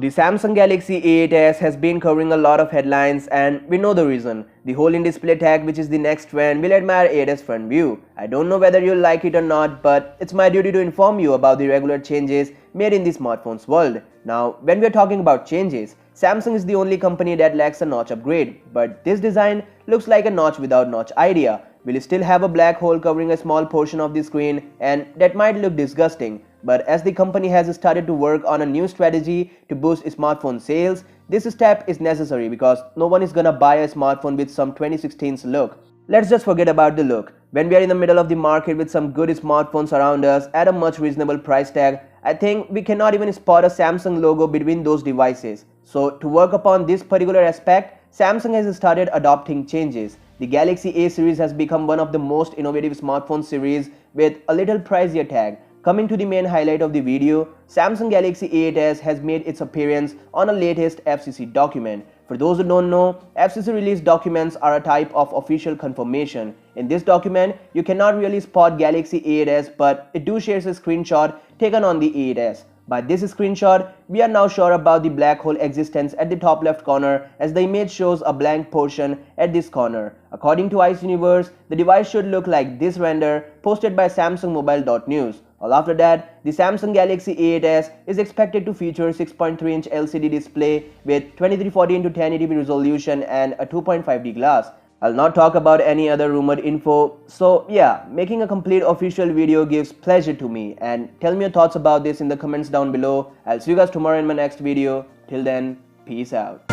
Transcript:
the Samsung Galaxy A8s has been covering a lot of headlines, and we know the reason. The whole in-display tag, which is the next trend, will admire A8s front view. I don't know whether you'll like it or not, but it's my duty to inform you about the regular changes made in the smartphones world. Now, when we're talking about changes, Samsung is the only company that lacks a notch upgrade, but this design looks like a notch without notch idea. We'll still have a black hole covering a small portion of the screen, and that might look disgusting. But as the company has started to work on a new strategy to boost smartphone sales, this step is necessary because no one is gonna buy a smartphone with some 2016's look. Let's just forget about the look. When we are in the middle of the market with some good smartphones around us at a much reasonable price tag, I think we cannot even spot a Samsung logo between those devices. So to work upon this particular aspect, Samsung has started adopting changes. The Galaxy A series has become one of the most innovative smartphone series with a little pricier tag. Coming to the main highlight of the video, Samsung Galaxy A8s has made its appearance on a latest FCC document. For those who don't know, FCC release documents are a type of official confirmation. In this document, you cannot really spot Galaxy A8s, but it do shares a screenshot taken on the A8s. By this screenshot, we are now sure about the black hole existence at the top left corner, as the image shows a blank portion at this corner. According to Ice Universe, the device should look like this render posted by SamsungMobile.news. All after that, the Samsung Galaxy A8s is expected to feature 6.3-inch LCD display with 2340x1080p resolution and a 2.5D glass. I'll not talk about any other rumored info. So yeah, making a complete official video gives pleasure to me, and tell me your thoughts about this in the comments down below. I'll see you guys tomorrow in my next video. Till then, peace out.